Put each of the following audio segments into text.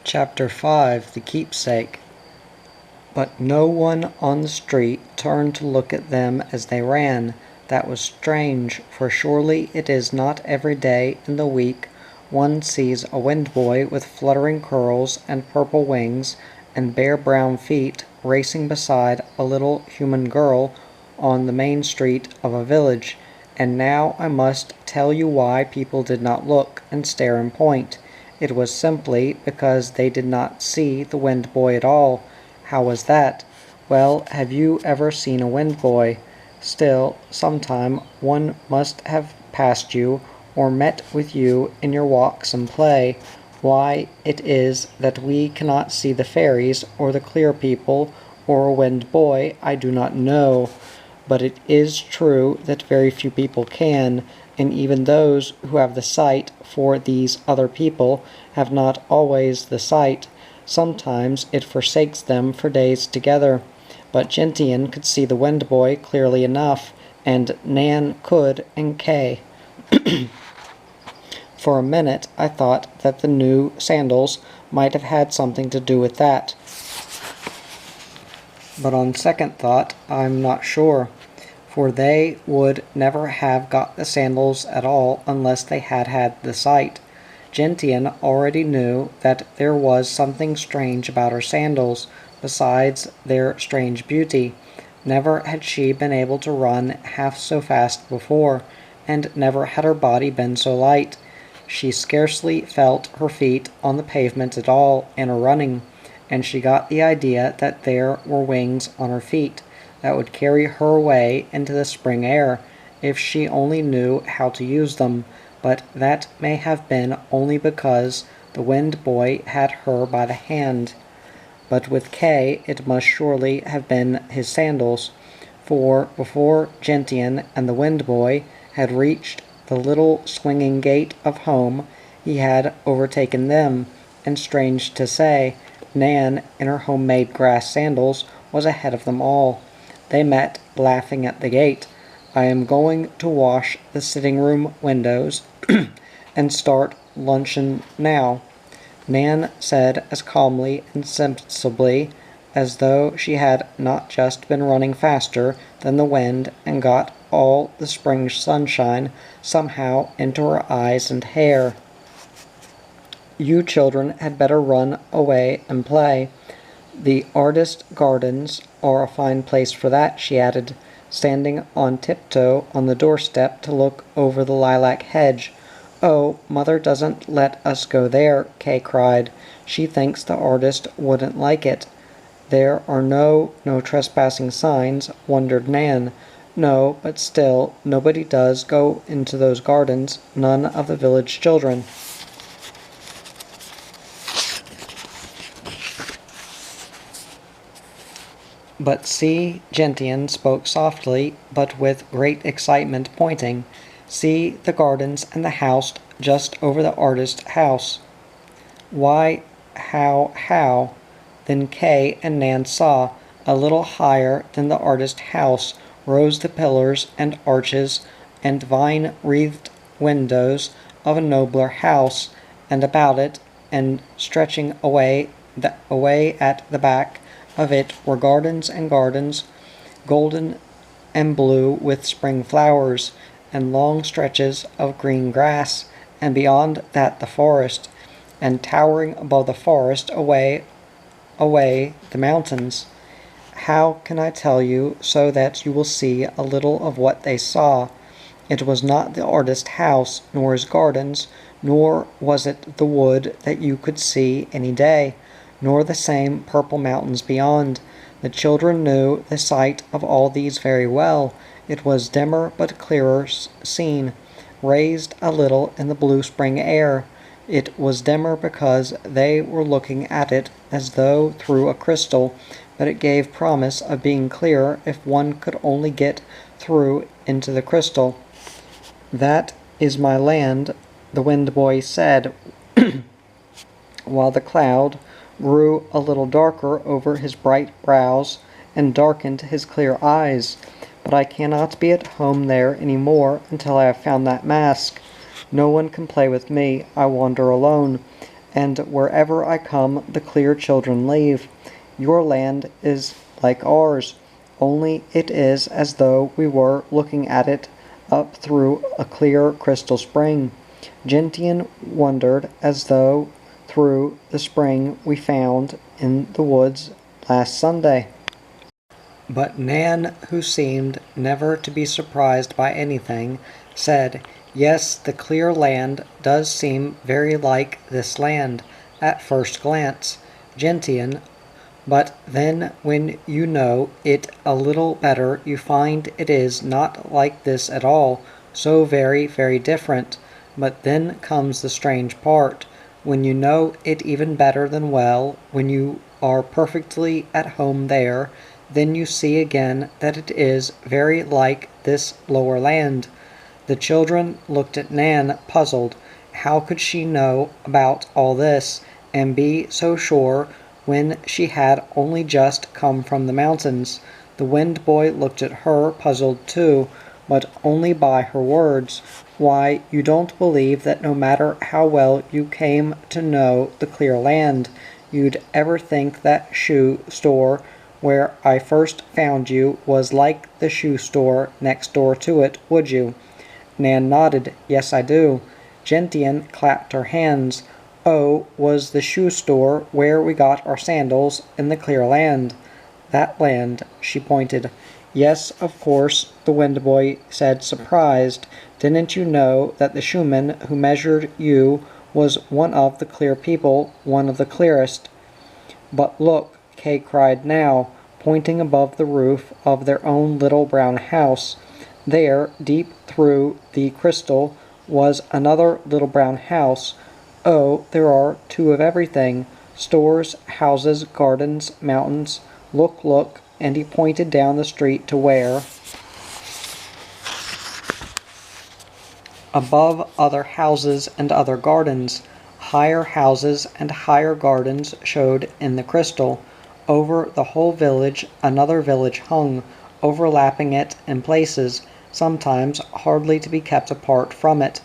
Chapter 5 The Keepsake. But no one on the street turned to look at them as they ran. That was strange, for surely it is not every day in the week one sees a wind boy with fluttering curls and purple wings and bare brown feet racing beside a little human girl on the main street of a village. And now I must tell you why people did not look and stare and point. It was simply because they did not see the wind boy at all. How was that? Well, have you ever seen a wind boy? Still, sometime one must have passed you or met with you in your walks and play. Why it is that we cannot see the fairies or the clear people or a wind boy, I do not know. But it is true that very few people can, and even those who have the sight for these other people have not always the sight. Sometimes it forsakes them for days together. But Gentian could see the wind boy clearly enough, and Nan could, and Kay. For a minute I thought that the new sandals might have had something to do with that. But on second thought, I'm not sure, for they would never have got the sandals at all unless they had had the sight. Gentian already knew that there was something strange about her sandals, besides their strange beauty. Never had she been able to run half so fast before, and never had her body been so light. She scarcely felt her feet on the pavement at all in her running, and she got the idea that there were wings on her feet that would carry her away into the spring air, if she only knew how to use them. But that may have been only because the wind boy had her by the hand. But with Kay it must surely have been his sandals, for before Gentian and the wind boy had reached the little swinging gate of home, he had overtaken them, and strange to say, Nan, in her homemade grass sandals, was ahead of them all. They met, laughing at the gate. I am going to wash the sitting-room windows and start luncheon now, Nan said as calmly and sensibly as though she had not just been running faster than the wind and got all the spring sunshine somehow into her eyes and hair. You children had better run away and play. The artist gardens are a fine place for that, she added, standing on tiptoe on the doorstep to look over the lilac hedge. Oh, Mother doesn't let us go there, Kay cried. She thinks the artist wouldn't like it. There are no trespassing signs, wondered Nan. No, but still, nobody does go into those gardens, none of the village children. But see, Gentian spoke softly, but with great excitement, pointing. See the gardens and the house just over the artist's house. Why, how? Then Kay and Nan saw, a little higher than the artist's house, rose the pillars and arches and vine-wreathed windows of a nobler house, and about it, and stretching away at the back of it, were gardens and gardens, golden and blue with spring flowers, and long stretches of green grass, and beyond that the forest, and towering above the forest away the mountains. How can I tell you so that you will see a little of what they saw? It was not the artist's house, nor his gardens, nor was it the wood that you could see any day, nor the same purple mountains beyond. The children knew the sight of all these very well. It was dimmer but clearer seen, raised a little in the blue spring air. It was dimmer because they were looking at it as though through a crystal, but it gave promise of being clearer if one could only get through into the crystal. That is my land, the wind boy said, while the cloud grew a little darker over his bright brows and darkened his clear eyes. But I cannot be at home there any more until I have found that mask. No one can play with me. I wander alone, and wherever I come the clear children leave. Your land is like ours, only it is as though we were looking at it up through a clear crystal spring. Gentian wondered as though through the spring we found in the woods last Sunday. But Nan, who seemed never to be surprised by anything, said, "Yes, the clear land does seem very like this land, at first glance, Gentian, but then when you know it a little better you find it is not like this at all, so very, very different. But then comes the strange part. When you know it even better than well, when you are perfectly at home there, then you see again that it is very like this lower land." The children looked at Nan, puzzled. How could she know about all this, and be so sure when she had only just come from the mountains? The Wind Boy looked at her, puzzled too, but only by her words. "Why, you don't believe that no matter how well you came to know the clear land, you'd ever think that shoe store where I first found you was like the shoe store next door to it, would you?" Nan nodded. "Yes, I do." Gentian clapped her hands. "Oh, was the shoe store where we got our sandals in the clear land?" "That land," she pointed. "Yes, of course," the Wind Boy said, surprised. "Didn't you know that the shoeman who measured you was one of the clear people, one of the clearest?" "But look," Kay cried now, pointing above the roof of their own little brown house. There, deep through the crystal, was another little brown house. "Oh, there are two of everything. Stores, houses, gardens, mountains. Look, look," and he pointed down the street to where, above other houses and other gardens, higher houses and higher gardens showed in the crystal. Over the whole village another village hung, overlapping it in places, sometimes hardly to be kept apart from it.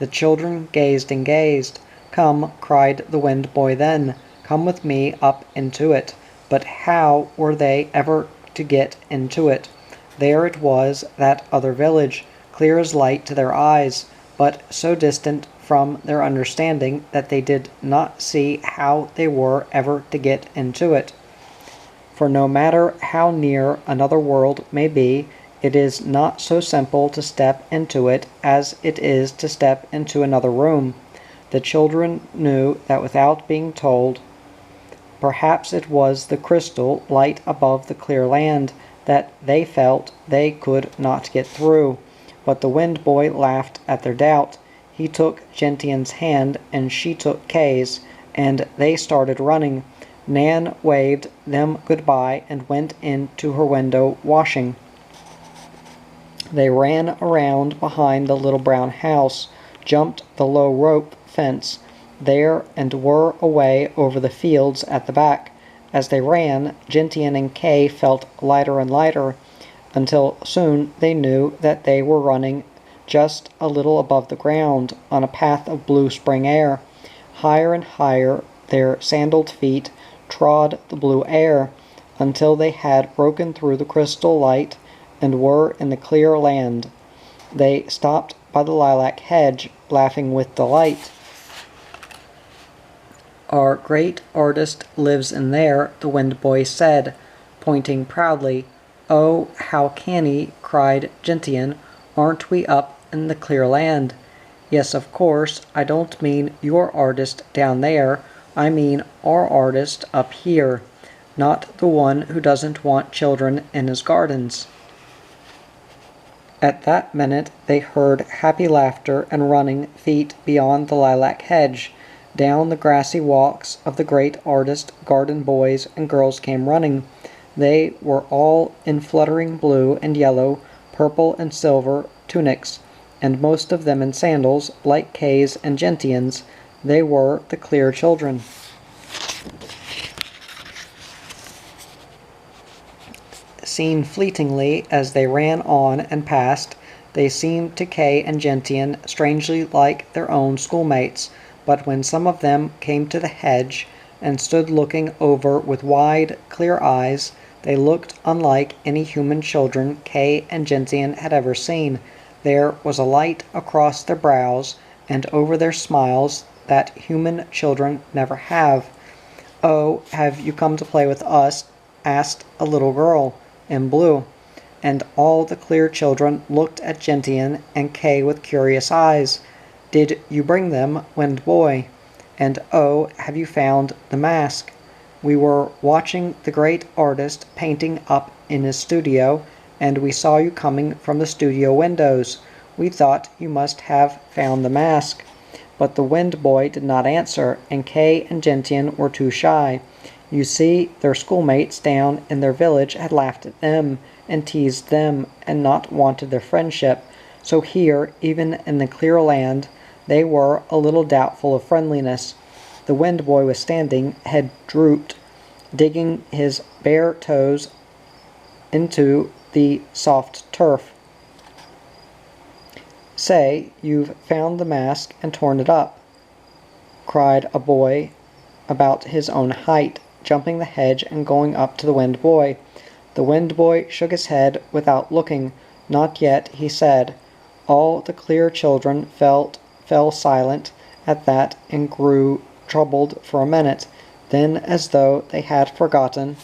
The children gazed and gazed. "Come," cried the Wind Boy then, "come with me up into it." But how were they ever to get into it? There it was, that other village, clear as light to their eyes, but so distant from their understanding that they did not see how they were ever to get into it. For no matter how near another world may be, it is not so simple to step into it as it is to step into another room. The children knew that without being told. Perhaps it was the crystal light above the clear land that they felt they could not get through. But the Wind Boy laughed at their doubt. He took Gentian's hand and she took Kay's, and they started running. Nan waved them goodbye and went into her window washing. They ran around behind the little brown house, jumped the low rope fence there, and were away over the fields at the back. As they ran, Gentian and Kay felt lighter and lighter, until soon they knew that they were running just a little above the ground, on a path of blue spring air. Higher and higher their sandaled feet trod the blue air, until they had broken through the crystal light and were in the clear land. They stopped by the lilac hedge, laughing with delight. "Our great artist lives in there," the Wind Boy said, pointing proudly. "Oh, how canny!" cried Gentian. "Aren't we up in the clear land?" "Yes, of course. I don't mean your artist down there. I mean our artist up here. Not the one who doesn't want children in his gardens." At that minute they heard happy laughter and running feet beyond the lilac hedge. Down the grassy walks of the great artist garden boys and girls came running. They were all in fluttering blue and yellow, purple and silver tunics, and most of them in sandals like Kay's and Gentian's. They were the clear children. Seen fleetingly as they ran on and passed, they seemed to Kay and Gentian strangely like their own schoolmates, But when some of them came to the hedge and stood looking over with wide, clear eyes, they looked unlike any human children Kay and Gentian had ever seen. There was a light across their brows and over their smiles that human children never have. "Oh, have you come to play with us?" asked a little girl in blue. And all the clear children looked at Gentian and Kay with curious eyes. "Did you bring them, Wind Boy? And oh, have you found the mask? We were watching the great artist painting up in his studio, and we saw you coming from the studio windows. We thought you must have found the mask." But the Wind Boy did not answer, and Kay and Gentian were too shy. You see, their schoolmates down in their village had laughed at them, and teased them, and not wanted their friendship. So here, even in the clear land, they were a little doubtful of friendliness. The Wind Boy was standing, head drooped, digging his bare toes into the soft turf. "Say, you've found the mask and torn it up," cried a boy about his own height, jumping the hedge and going up to the Wind Boy. The Wind Boy shook his head without looking. "Not yet," he said. All the clear children fell silent at that and grew troubled for a minute. Then, as though they had forgotten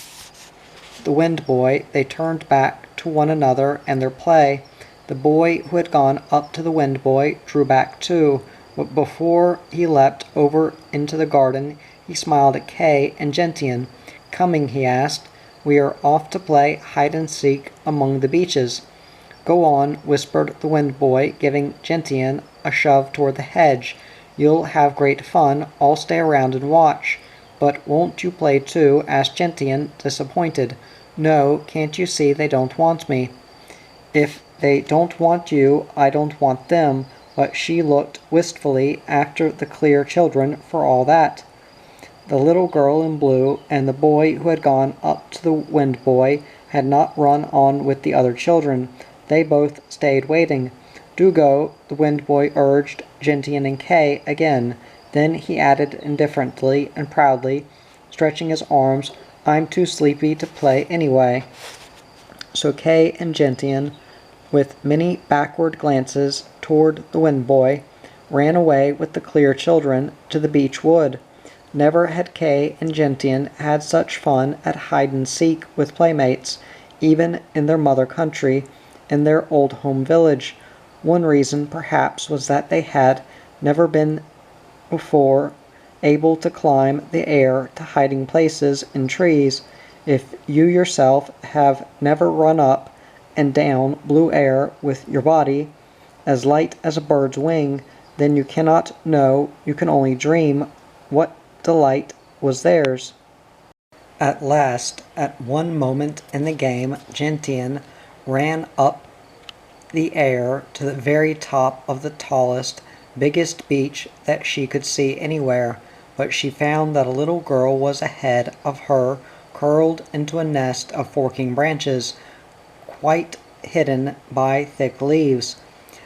the Wind Boy, they turned back to one another and their play. The boy who had gone up to the Wind Boy drew back too, but before he leapt over into the garden, he smiled at Kay and Gentian. "Coming?" he asked. "We are off to play hide-and-seek among the beeches." "Go on," whispered the Wind Boy, giving Gentian a shove toward the hedge. "You'll have great fun. I'll stay around and watch." "But won't you play too?" asked Gentian, disappointed. "No, can't you see they don't want me?" "If they don't want you, I don't want them," but she looked wistfully after the clear children for all that. The little girl in blue and the boy who had gone up to the Wind Boy had not run on with the other children. They both stayed waiting. "Do go," the Wind Boy urged Gentian and Kay again. Then he added indifferently and proudly, stretching his arms, "I'm too sleepy to play anyway." So Kay and Gentian, with many backward glances toward the Wind Boy, ran away with the clear children to the beech wood. Never had Kay and Gentian had such fun at hide-and-seek with playmates, even in their mother country, in their old home village. One reason, perhaps, was that they had never been before able to climb the air to hiding places in trees. If you yourself have never run up and down blue air with your body, as light as a bird's wing, then you cannot know, you can only dream, what delight was theirs. At last, at one moment in the game, Gentian ran up the air to the very top of the tallest, biggest beech that she could see anywhere, but she found that a little girl was ahead of her, curled into a nest of forking branches, quite hidden by thick leaves.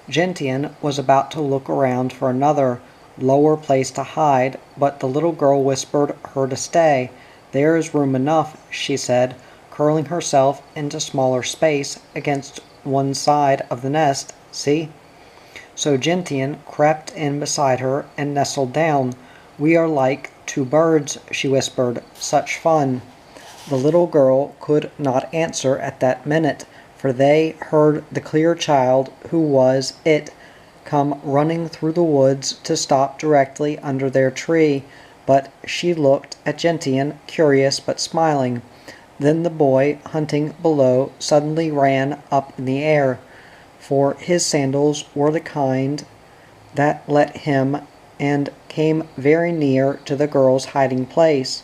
Gentian was about to look around for another, lower place to hide, but the little girl whispered her to stay. "There is room enough," she said, curling herself into smaller space against one side of the nest. "See?" So Gentian crept in beside her and nestled down. "We are like two birds," she whispered. "Such fun." The little girl could not answer at that minute, for they heard the clear child, who was it, come running through the woods to stop directly under their tree. But she looked at Gentian, curious but smiling. Then the boy, hunting below, suddenly ran up in the air, for his sandals were the kind that let him, and came very near to the girl's hiding place.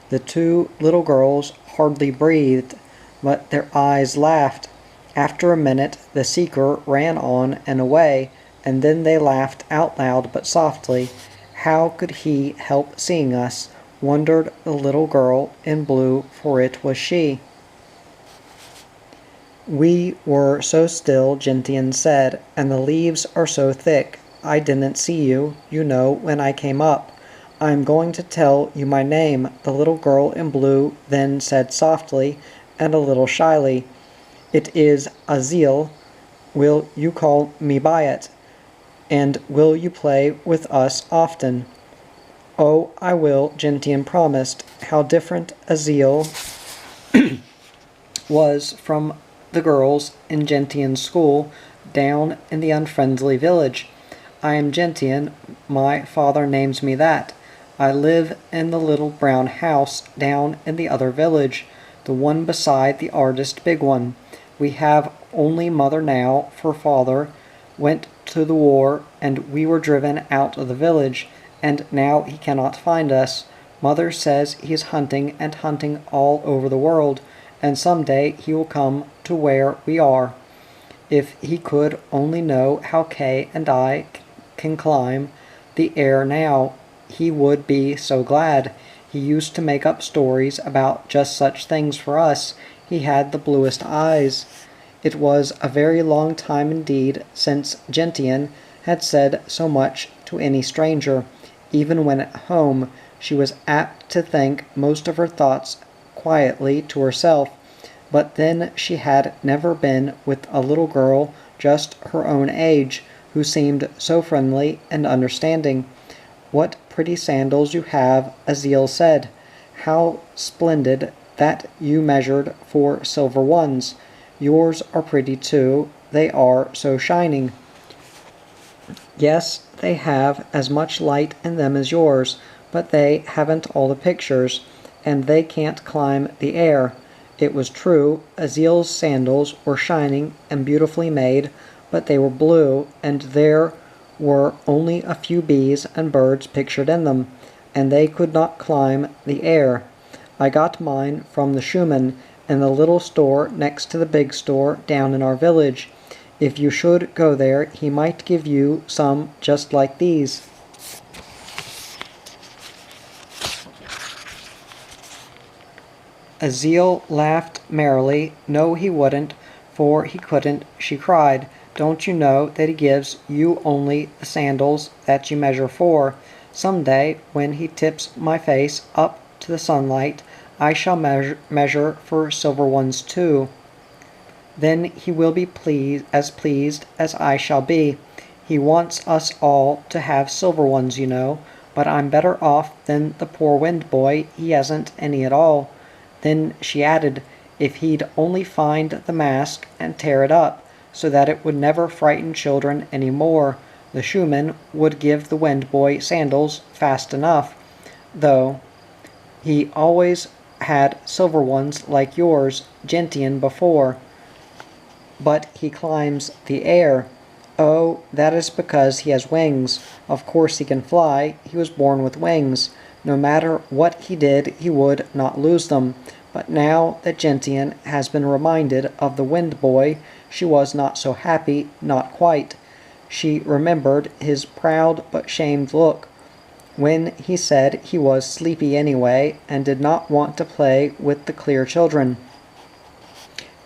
The two little girls hardly breathed, but their eyes laughed. After a minute the seeker ran on and away, and then they laughed out loud but softly. How could he help seeing us? Wondered the little girl in blue, for it was she. "We were so still," Gentian said, "and the leaves are so thick. I didn't see you, you know, when I came up. I am going to tell you my name," the little girl in blue then said softly and a little shyly. "It is Azil. Will you call me by it? And will you play with us often?" "Oh, I will," Gentian promised. How different Azil was from the girls in Gentian's school down in the unfriendly village. "I am Gentian. My father names me that. I live in the little brown house down in the other village, the one beside the artist big one. We have only mother now, for father went to the war and we were driven out of the village, and now he cannot find us. Mother says he is hunting and hunting all over the world, and some day he will come to where we are. If he could only know how Kay and I can climb the air now, he would be so glad. He used to make up stories about just such things for us. He had the bluest eyes." It was a very long time indeed since Gentian had said so much to any stranger. Even when at home, she was apt to think most of her thoughts quietly to herself. But then she had never been with a little girl just her own age, who seemed so friendly and understanding. "What pretty sandals you have," Azil said. "How splendid that you measured for silver ones. Yours are pretty too, they are so shining." "Yes, they have as much light in them as yours, but they haven't all the pictures, and they can't climb the air." It was true, Azil's sandals were shining and beautifully made, but they were blue, and there were only a few bees and birds pictured in them, and they could not climb the air. "I got mine from the shoeman in the little store next to the big store down in our village. If you should go there, he might give you some just like these." Azil laughed merrily. "No, he wouldn't, for he couldn't," she cried. "Don't you know that he gives you only the sandals that you measure for? Some day, when he tips my face up to the sunlight, I shall measure for silver ones too. Then he will be pleased as I shall be. He wants us all to have silver ones, you know, but I'm better off than the poor wind boy. He hasn't any at all." Then she added, "If he'd only find the mask and tear it up, so that it would never frighten children any more, the shoeman would give the wind boy sandals fast enough, though he always had silver ones like yours, Gentian, before. But he climbs the air." "Oh, that is because he has wings. Of course he can fly. He was born with wings. No matter what he did, he would not lose them." But now that Gentian has been reminded of the wind boy, she was not so happy, not quite. She remembered his proud but shamed look when he said he was sleepy anyway and did not want to play with the clear children.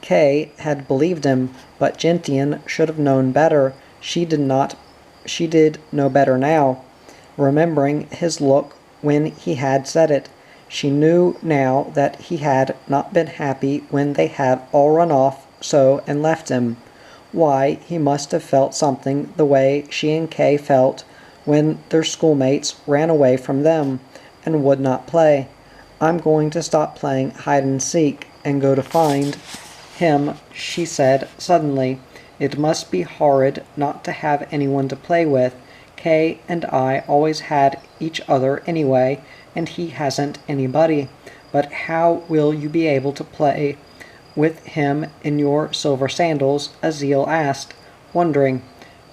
Kay had believed him, but Gentian should have known better. She did know better now, remembering his look when he had said it. She knew now that he had not been happy when they had all run off so and left him. Why, he must have felt something the way she and Kay felt when their schoolmates ran away from them and would not play. "I'm going to stop playing hide and seek and go to find him," she said suddenly. "It must be horrid not to have anyone to play with. Kay and I always had each other anyway, and he hasn't anybody. But how will you be able to play with him in your silver sandals?" Azil asked, wondering.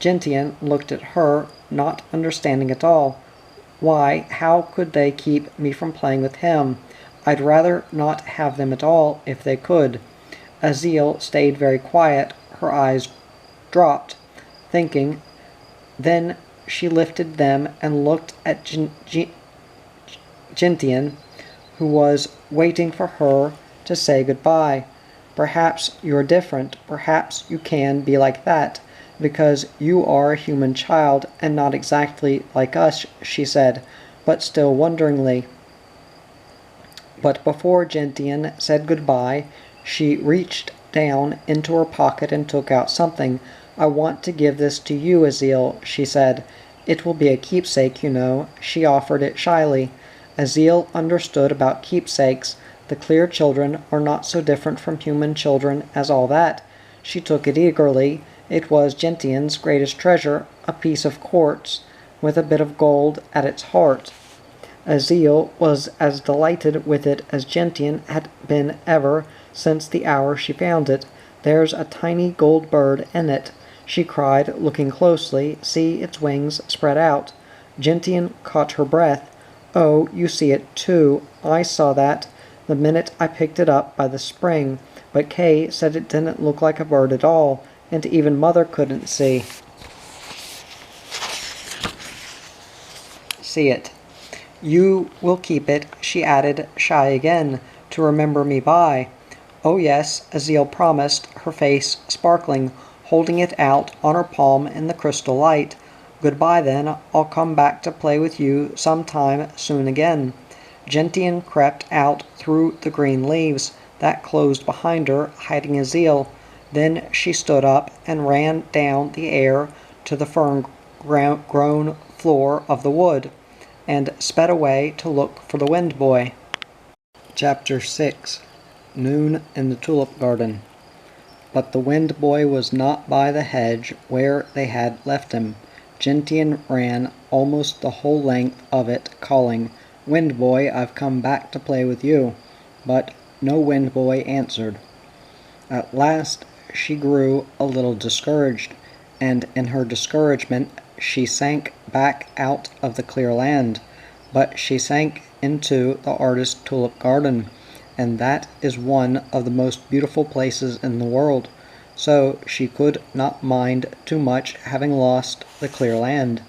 Gentian looked at her, not understanding at all. "Why, how could they keep me from playing with him? I'd rather not have them at all, if they could." Azil stayed very quiet, her eyes dropped, thinking. Then she lifted them and looked at Gentian, who was waiting for her to say goodbye. "Perhaps you're different. Perhaps you can be like that. "Because you are a human child, and not exactly like us," she said, but still wonderingly. But before Gentian said good-bye, she reached down into her pocket and took out something. "I want to give this to you, Azil," she said. "It will be a keepsake, you know." She offered it shyly. Azil understood about keepsakes. The clear children are not so different from human children as all that. She took it eagerly. It was Gentian's greatest treasure, a piece of quartz, with a bit of gold at its heart. Azil was as delighted with it as Gentian had been ever since the hour she found it. "There's a tiny gold bird in it," she cried, looking closely. "See its wings spread out." Gentian caught her breath. "Oh, you see it too. I saw that the minute I picked it up by the spring, but Kay said it didn't look like a bird at all, and even Mother couldn't see it. You will keep it," she added, shy again, "to remember me by." "Oh yes," Azil promised, her face sparkling, holding it out on her palm in the crystal light. "Goodbye then. I'll come back to play with you some time soon again." Gentian crept out through the green leaves that closed behind her, hiding Azil. Then she stood up and ran down the air to the fern-grown floor of the wood, and sped away to look for the Wind Boy. Chapter 6. Noon in the Tulip Garden. But the Wind Boy was not by the hedge where they had left him. Gentian ran almost the whole length of it, calling, "Wind Boy, I've come back to play with you." But no Wind Boy answered. At last she grew a little discouraged, and in her discouragement she sank back out of the clear land. But she sank into the artist's tulip garden, and that is one of the most beautiful places in the world, so she could not mind too much having lost the clear land.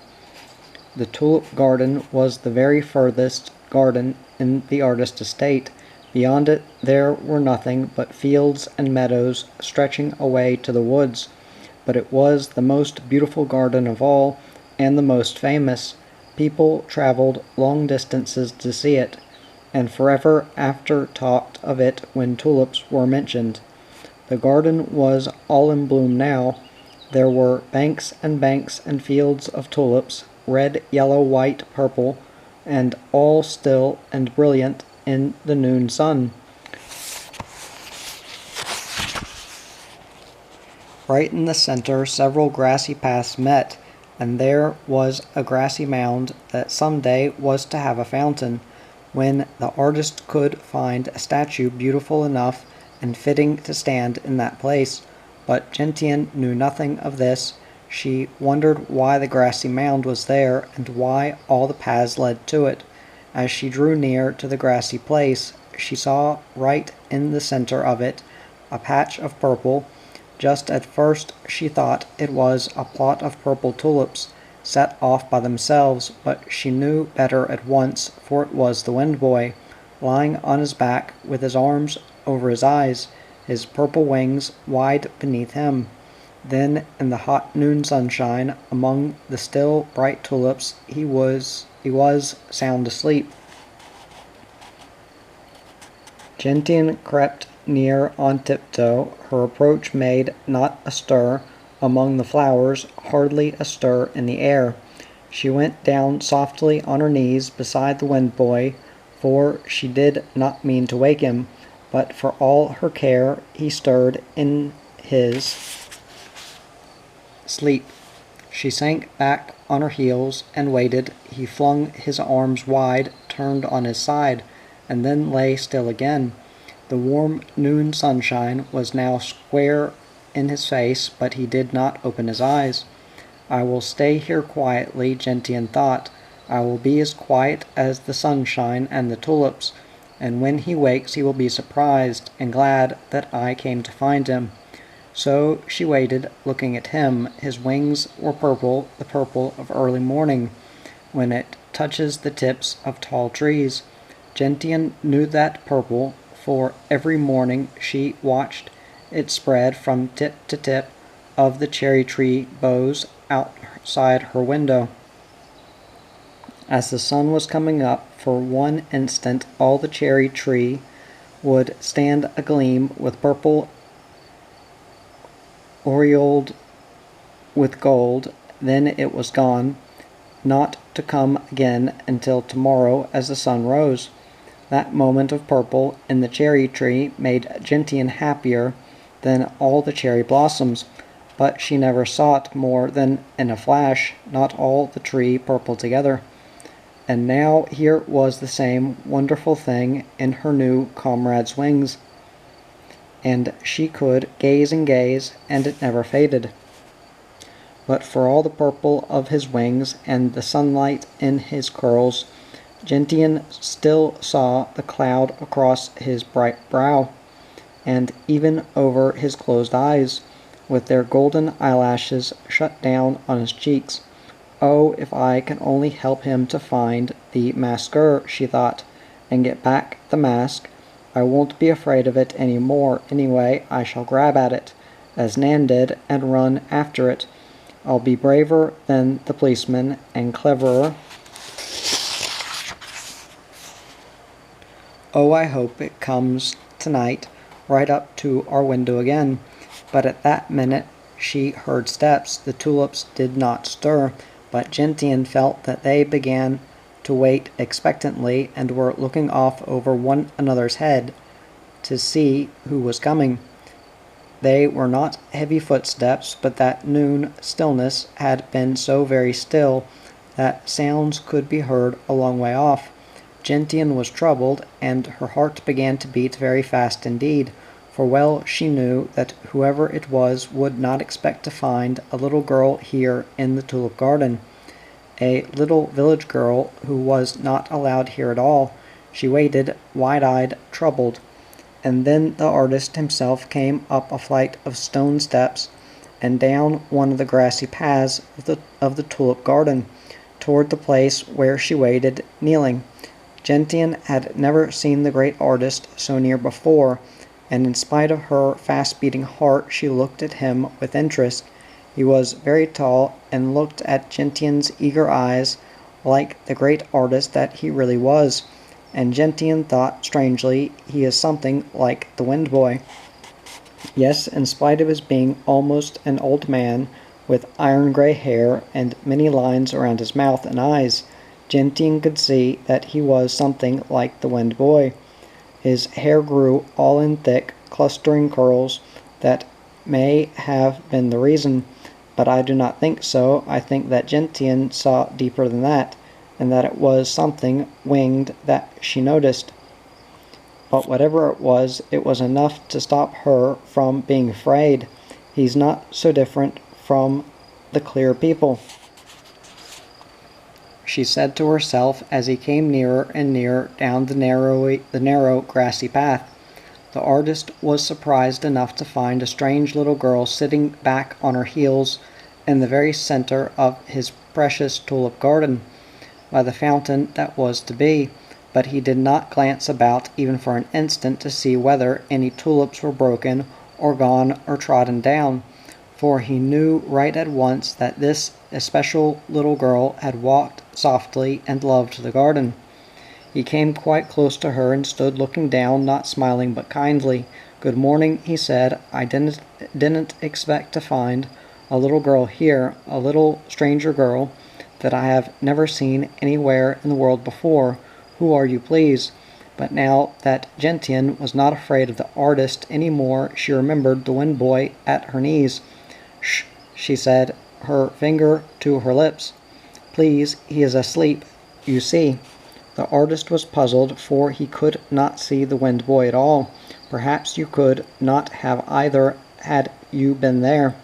The tulip garden was the very furthest garden in the artist's estate. Beyond it there were nothing but fields and meadows stretching away to the woods, but it was the most beautiful garden of all, and the most famous. People traveled long distances to see it, and forever after talked of it when tulips were mentioned. The garden was all in bloom now. There were banks and fields of tulips, red, yellow, white, purple, and all still and brilliant in the noon sun. Right in the center several grassy paths met, and there was a grassy mound that some day was to have a fountain, when the artist could find a statue beautiful enough and fitting to stand in that place. But Gentian knew nothing of this. She wondered why the grassy mound was there, and why all the paths led to it. As she drew near to the grassy place, she saw right in the center of it a patch of purple. Just at first she thought it was a plot of purple tulips, set off by themselves, but she knew better at once, for it was the Wind Boy, lying on his back with his arms over his eyes, his purple wings wide beneath him. Then in the hot noon sunshine, among the still bright tulips, he was sound asleep. Gentian crept near on tiptoe. Her approach made not a stir among the flowers, hardly a stir in the air. She went down softly on her knees beside the Wind Boy, for she did not mean to wake him, but for all her care he stirred in his sleep. She sank back on her heels and waited. He flung his arms wide, turned on his side, and then lay still again. The warm noon sunshine was now square in his face, but he did not open his eyes. "I will stay here quietly," Gentian thought. "I will be as quiet as the sunshine and the tulips, and when he wakes he will be surprised and glad that I came to find him." So she waited, looking at him. His wings were purple, the purple of early morning, when it touches the tips of tall trees. Gentian knew that purple, for every morning she watched it spread from tip to tip of the cherry tree boughs outside her window. As the sun was coming up, for one instant all the cherry tree would stand agleam with purple aureoled with gold. Then it was gone, not to come again until tomorrow as the sun rose. That moment of purple in the cherry tree made Gentian happier than all the cherry blossoms, but she never saw it more than in a flash, not all the tree purple together. And now here was the same wonderful thing in her new comrade's wings, and she could gaze and gaze, and it never faded. But for all the purple of his wings and the sunlight in his curls, Gentian still saw the cloud across his bright brow, and even over his closed eyes, with their golden eyelashes shut down on his cheeks. Oh, if I can only help him to find the masker, she thought, and get back the mask, I won't be afraid of it any more. Anyway, I shall grab at it, as Nan did, and run after it. I'll be braver than the policeman, and cleverer. Oh, I hope it comes tonight, right up to our window again. But at that minute she heard steps. The tulips did not stir, but Gentian felt that they began to wait expectantly and were looking off over one another's head to see who was coming. They were not heavy footsteps, but that noon stillness had been so very still that sounds could be heard a long way off. Gentian was troubled, and her heart began to beat very fast indeed, for well she knew that whoever it was would not expect to find a little girl here in the tulip garden, a little village girl who was not allowed here at all. She waited, wide-eyed, troubled, and then the artist himself came up a flight of stone steps and down one of the grassy paths of the tulip garden, toward the place where she waited, kneeling. Gentian had never seen the great artist so near before, and in spite of her fast-beating heart she looked at him with interest. He was very tall, and looked at Gentian's eager eyes like the great artist that he really was, and Gentian thought strangely, he is something like the Wind Boy. Yes, in spite of his being almost an old man, with iron-gray hair and many lines around his mouth and eyes, Gentian could see that he was something like the Wind Boy. His hair grew all in thick, clustering curls that may have been the reason, but I do not think so. I think that Gentian saw deeper than that, and that it was something winged that she noticed. But whatever it was enough to stop her from being afraid. He's not so different from the clear people, she said to herself as he came nearer and nearer down the narrow grassy path. The artist was surprised enough to find a strange little girl sitting back on her heels in the very center of his precious tulip garden, by the fountain that was to be, but he did not glance about even for an instant to see whether any tulips were broken or gone or trodden down, for he knew right at once that this especial little girl had walked softly and loved the garden. He came quite close to her and stood looking down, not smiling but kindly. "Good morning," he said. "I didn't expect to find a little girl here, a little stranger girl that I have never seen anywhere in the world before. Who are you, please?" But now that Gentian was not afraid of the artist any more, she remembered the Wind Boy at her knees. "Shh," she said, her finger to her lips. "Please, he is asleep, you see." The artist was puzzled, for he could not see the Wind Boy at all. Perhaps you could not have either had you been there.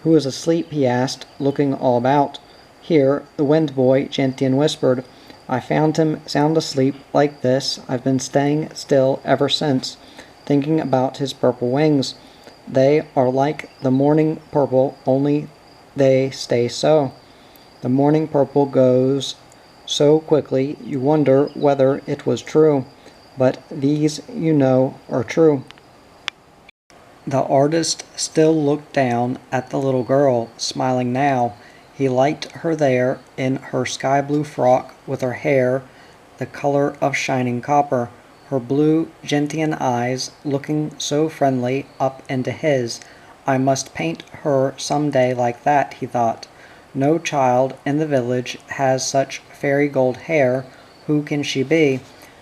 "Who is asleep?" he asked, looking all about. "Here, the Wind Boy," Gentian whispered. "I found him sound asleep like this. I've been staying still ever since, thinking about his purple wings. They are like the morning purple, only they stay so. The morning purple goes so quickly you wonder whether it was true, but these, you know, are true." The artist still looked down at the little girl, smiling now. He liked her there in her sky blue frock with her hair the color of shining copper, her blue gentian eyes looking so friendly up into his. I must paint her some day like that, he thought. No child in the village has such fairy gold hair. Who can she be?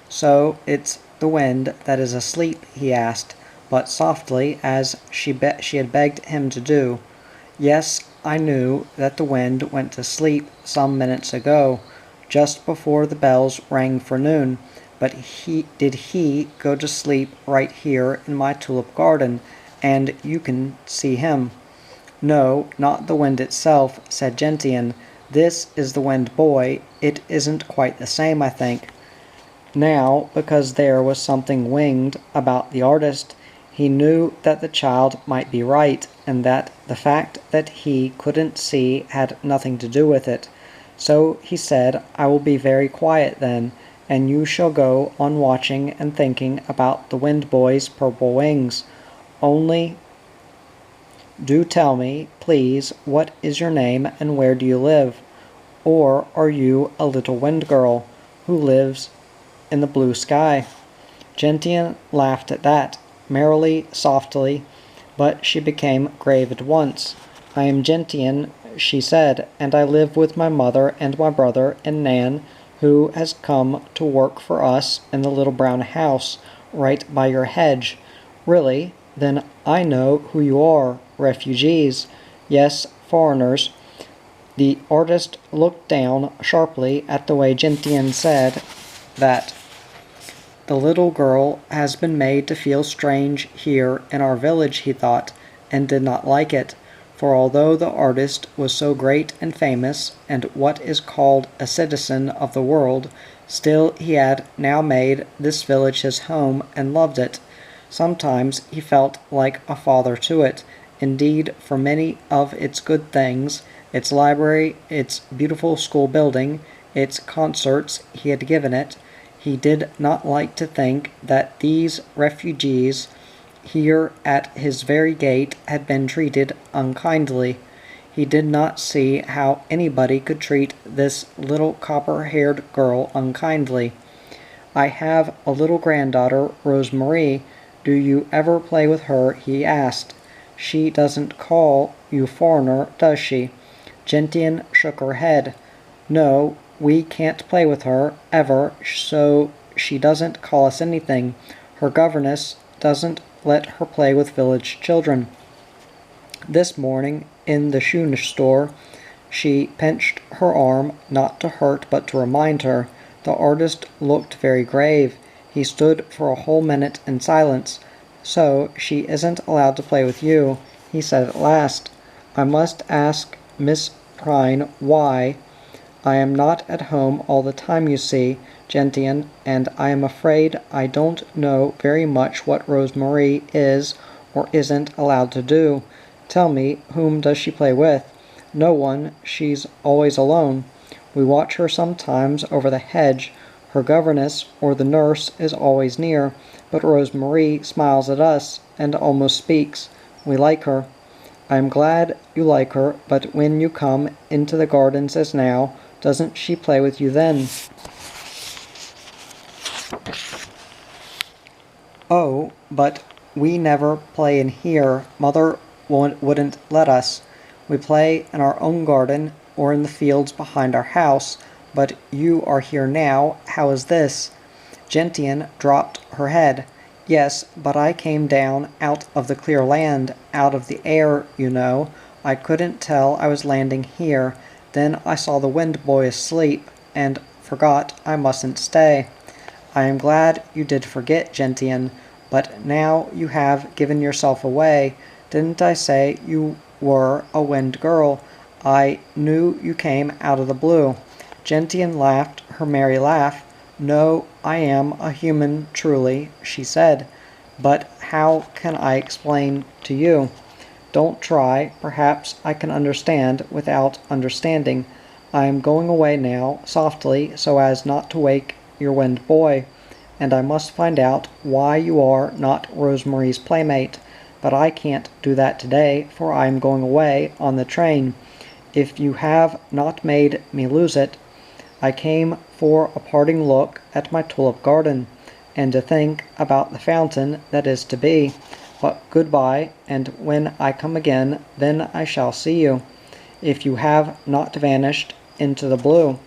So it's the wind that is asleep, he asked, but softly, as she had begged him to do. Yes, I knew that the wind went to sleep some minutes ago, just before the bells rang for noon, but did he go to sleep right here in my tulip garden, and you can see him? No, not the wind itself, said Gentian. This is the wind boy. It isn't quite the same, I think. Now, because there was something winged about the artist, he knew that the child might be right, and that the fact that he couldn't see had nothing to do with it. So he said, I will be very quiet then, and you shall go on watching and thinking about the wind boy's purple wings. Only do tell me, please, what is your name and where do you live? Or are you a little wind girl who lives in the blue sky? Gentian laughed at that, merrily, softly, but she became grave at once. I am Gentian, she said, and I live with my mother and my brother and Nan, who has come to work for us in the little brown house right by your hedge. Really? Then I know who you are. Refugees. Yes, foreigners. The artist looked down sharply at the way Gentian said that. The little girl has been made to feel strange here in our village, he thought, and did not like it, for although the artist was so great and famous, and what is called a citizen of the world, still he had now made this village his home and loved it. Sometimes he felt like a father to it. Indeed, for many of its good things, its library, its beautiful school building, its concerts he had given it, he did not like to think that these refugees here at his very gate had been treated unkindly. He did not see how anybody could treat this little copper-haired girl unkindly. I have a little granddaughter, Rose-Marie. Do you ever play with her? He asked. She doesn't call you foreigner, does she? Gentian shook her head. No, we can't play with her, ever, so she doesn't call us anything. Her governess doesn't let her play with village children. This morning, in the shoe store, she pinched her arm, not to hurt but to remind her. The artist looked very grave. He stood for a whole minute in silence. So she isn't allowed to play with you, he said at last. I must ask Miss Prine why. I am not at home all the time, you see, Gentian, and I am afraid I don't know very much what Rose-Marie is or isn't allowed to do. Tell me, whom does she play with? No one. She's always alone. We watch her sometimes over the hedge. Her governess or the nurse is always near, but Rose-Marie smiles at us and almost speaks. We like her. I am glad you like her, but when you come into the gardens as now, doesn't she play with you then? Oh, but we never play in here. Mother wouldn't let us. We play in our own garden or in the fields behind our house, but you are here now. How is this? Gentian dropped her head. Yes, but I came down out of the clear land, out of the air, you know. I couldn't tell I was landing here. Then I saw the wind boy asleep, and forgot I mustn't stay. I am glad you did forget, Gentian, but now you have given yourself away. Didn't I say you were a wind girl? I knew you came out of the blue. Gentian laughed her merry laugh. No, I am a human truly, she said, but how can I explain to you? Don't try, perhaps I can understand without understanding. I am going away now, softly, so as not to wake your wind boy, and I must find out why you are not Rose-Marie's playmate. but I can't do that today, for I am going away on the train. If you have not made me lose it, I came for a parting look at my tulip garden, and to think about the fountain that is to be. But good-bye, and when I come again, then I shall see you, if you have not vanished into the blue."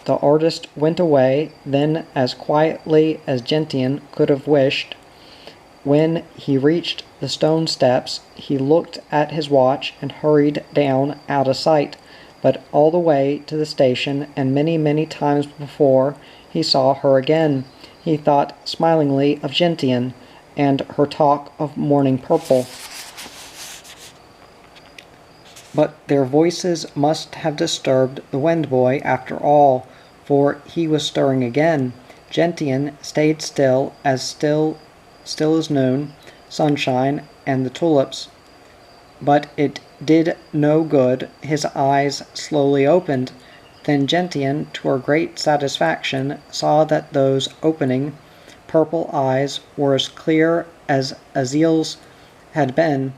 The artist went away then as quietly as Gentian could have wished. When he reached the stone steps, he looked at his watch and hurried down out of sight. But all the way to the station, and many, many times before he saw her again, he thought smilingly of Gentian, and her talk of morning purple. But their voices must have disturbed the wind boy after all, for he was stirring again. Gentian stayed still as noon, sunshine, and the tulips. But it did no good. His eyes slowly opened. Then Gentian, to her great satisfaction, saw that those opening purple eyes were as clear as Aziel's had been,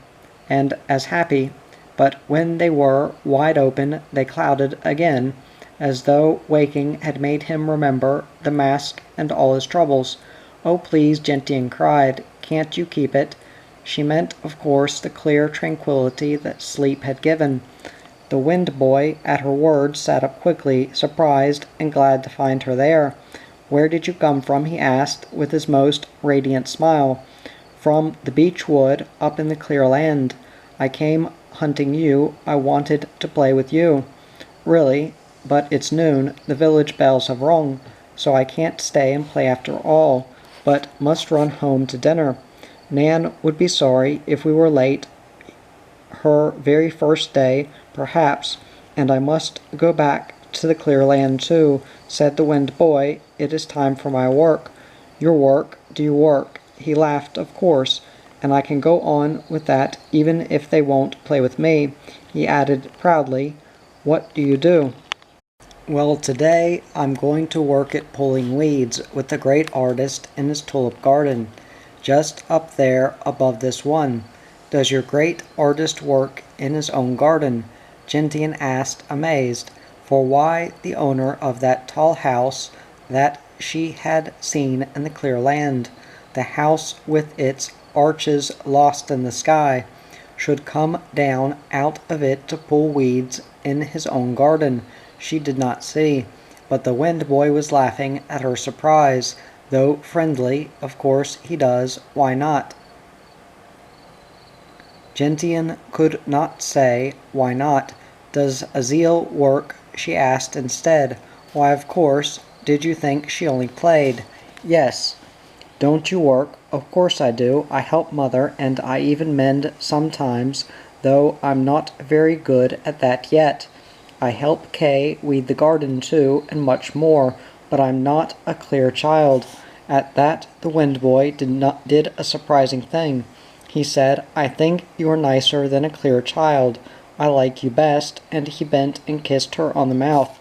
and as happy. But when they were wide open, they clouded again, as though waking had made him remember the mask and all his troubles. "Oh, please," Gentian cried, "can't you keep it?" She meant, of course, the clear tranquillity that sleep had given. The wind boy, at her words, sat up quickly, surprised and glad to find her there. "Where did you come from?" he asked, with his most radiant smile. "From the beech wood up in the clear land. I came hunting you. I wanted to play with you." "Really? But it's noon. The village bells have rung, so I can't stay and play after all, but must run home to dinner. Nan would be sorry if we were late, her very first day, perhaps, and I must go back to the clear land too," said the wind boy. "It is time for my work." "Your work? Do you work?" He laughed, "Of course, and I can go on with that even if they won't play with me." He added proudly, "What do you do?" "Well, today I'm going to work at pulling weeds with the great artist in his tulip garden, just up there above this one." "Does your great artist work in his own garden?" Gentian asked, amazed. For why, the owner of that tall house that she had seen in the clear land, the house with its arches lost in the sky, should come down out of it to pull weeds in his own garden, she did not see. But the wind boy was laughing at her surprise, though friendly. "Of course he does. Why not?" Gentian could not say why not. "Does Aziel work?" she asked instead. "Why, of course. Did you think she only played?" "Yes." "Don't you work?" "Of course I do. I help Mother, and I even mend sometimes, though I'm not very good at that yet. I help Kay weed the garden too, and much more, but I'm not a clear child." At that the wind boy did a surprising thing. He said, "I think you are nicer than a clear child. I like you best," and he bent and kissed her on the mouth.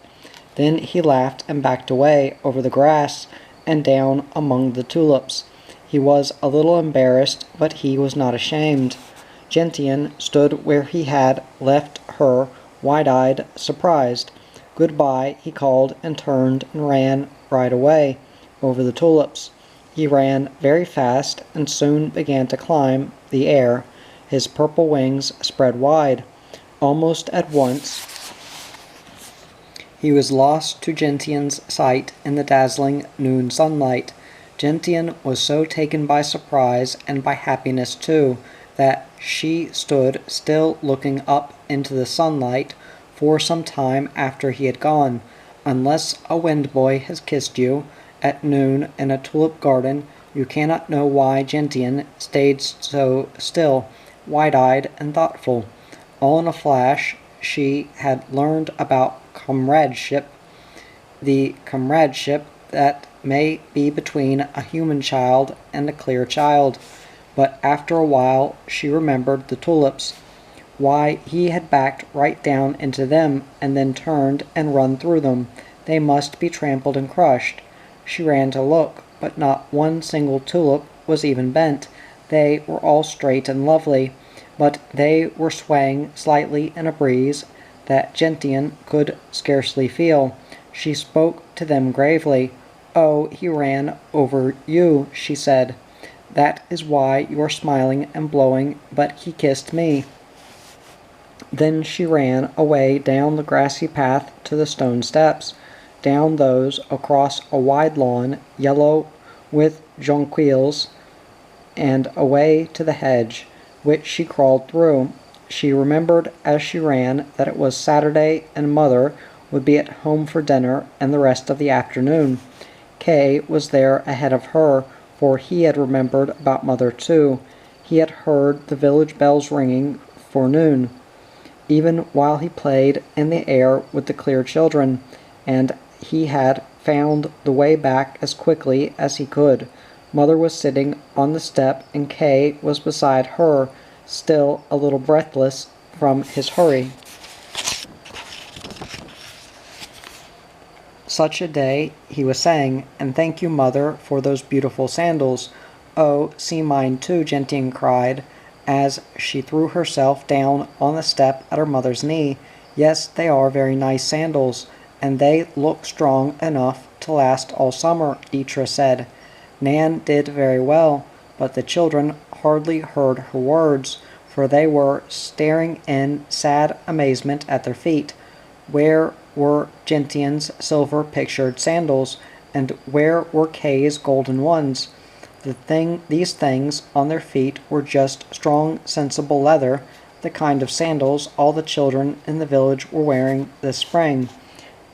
Then he laughed and backed away over the grass and down among the tulips. He was a little embarrassed, but he was not ashamed. Gentian stood where he had left her, wide-eyed, surprised. "Good-bye," he called, and turned and ran right away over the tulips. He ran very fast and soon began to climb the air, his purple wings spread wide. Almost at once he was lost to Gentian's sight in the dazzling noon sunlight. Gentian was so taken by surprise, and by happiness too, that she stood still looking up into the sunlight for some time after he had gone. Unless a wind boy has kissed you at noon in a tulip garden, you cannot know why Gentian stayed so still, wide-eyed and thoughtful. All in a flash she had learned about comradeship, the comradeship that may be between a human child and a clear child. But after a while she remembered the tulips. Why, he had backed right down into them, and then turned and run through them. They must be trampled and crushed. She ran to look, but not one single tulip was even bent. They were all straight and lovely, but they were swaying slightly in a breeze that Gentian could scarcely feel. She spoke to them gravely. "Oh, he ran over you," she said. "That is why you are smiling and blowing, but he kissed me." Then she ran away down the grassy path to the stone steps, down those across a wide lawn, yellow with jonquils, and away to the hedge, which she crawled through. She remembered as she ran that it was Saturday and Mother would be at home for dinner and the rest of the afternoon. Kay was there ahead of her, for he had remembered about Mother too. He had heard the village bells ringing for noon, even while he played in the air with the clear children, and he had found the way back as quickly as he could. Mother was sitting on the step, and Kay was beside her, still a little breathless from his hurry. "Such a day," he was saying, "and thank you, Mother, for those beautiful sandals." "Oh, see mine too," Gentian cried, as she threw herself down on the step at her mother's knee. "Yes, they are very nice sandals, and they look strong enough to last all summer," Dietra said. Nan did very well, but the children hardly heard her words, for they were staring in sad amazement at their feet. Where were Gentian's silver-pictured sandals, and where were Kay's golden ones? These things on their feet were just strong, sensible leather, the kind of sandals all the children in the village were wearing this spring.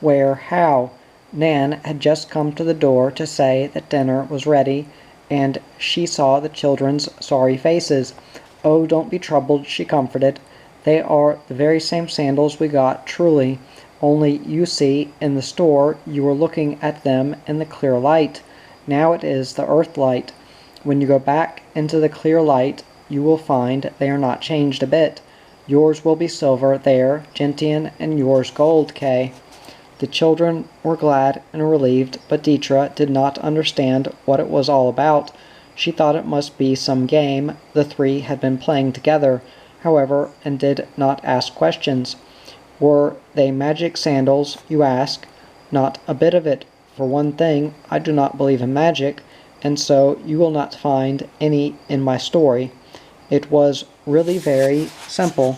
Where? How? Nan had just come to the door to say that dinner was ready, and she saw the children's sorry faces. "Oh, don't be troubled," she comforted. "They are the very same sandals we got, truly. Only, you see, in the store you were looking at them in the clear light. Now it is the earth light. When you go back into the clear light, you will find they are not changed a bit. Yours will be silver there, Gentian, and yours gold, Kay." The children were glad and relieved, but Dietra did not understand what it was all about. She thought it must be some game the three had been playing together, however, and did not ask questions. "Were they magic sandals, you ask? Not a bit of it. For one thing, I do not believe in magic, and so you will not find any in my story. It was really very simple.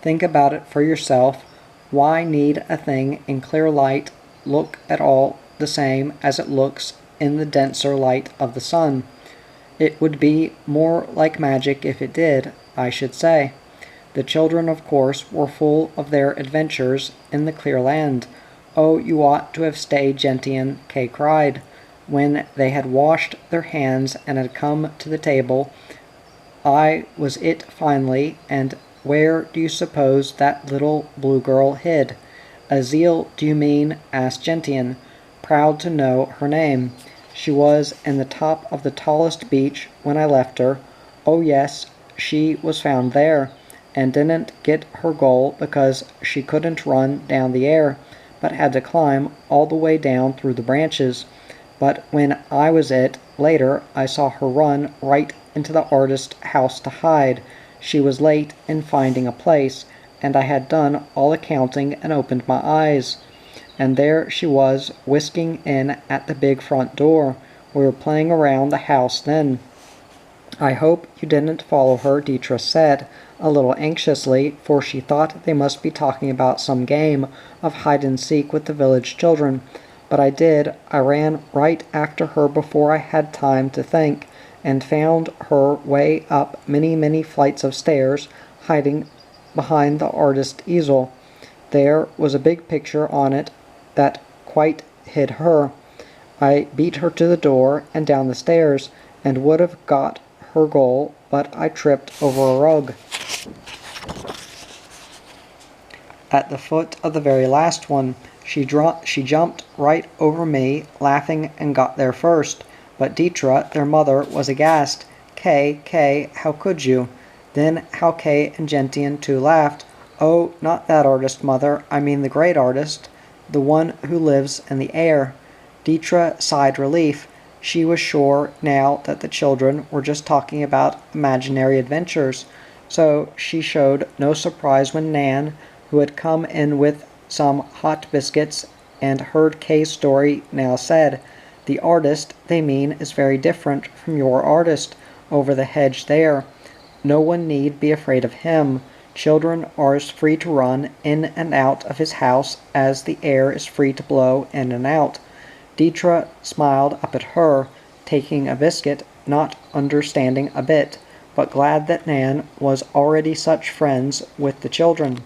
Think about it for yourself. Why need a thing in clear light look at all the same as it looks in the denser light of the sun? It would be more like magic if it did, I should say." The children, of course, were full of their adventures in the clear land. "Oh, you ought to have stayed, Gentian," Kay cried. When they had washed their hands and had come to the table, "I was it finally, and where do you suppose that little blue girl hid?" "Azil, do you mean?" asked Gentian, proud to know her name. "She was in the top of the tallest beech when I left her." "Oh yes, she was found there, and didn't get her goal because she couldn't run down the air, but had to climb all the way down through the branches. But when I was it, later, I saw her run right into the artist's house to hide. She was late in finding a place, and I had done all the counting and opened my eyes. And there she was, whisking in at the big front door. We were playing around the house then." "I hope you didn't follow her," Dietra said, a little anxiously, for she thought they must be talking about some game of hide-and-seek with the village children. "But I did. I ran right after her before I had time to think, and found her way up many, many flights of stairs, hiding behind the artist's easel. There was a big picture on it that quite hid her. I beat her to the door and down the stairs, and would have got her goal, but I tripped over a rug. At the foot of the very last one, she jumped right over me, laughing, and got there first. But Dietra, their mother, was aghast. Kay, how could you?" Then how Kay and Gentian too laughed. "Oh, not that artist, Mother. I mean the great artist, the one who lives in the air." Dietra sighed relief. She was sure now that the children were just talking about imaginary adventures, so she showed no surprise when Nan, who had come in with some hot biscuits and heard Kay's story, now said, "The artist they mean is very different from your artist over the hedge there. No one need be afraid of him. Children are as free to run in and out of his house as the air is free to blow in and out." Deetra smiled up at her, taking a biscuit, not understanding a bit, but glad that Nan was already such friends with the children.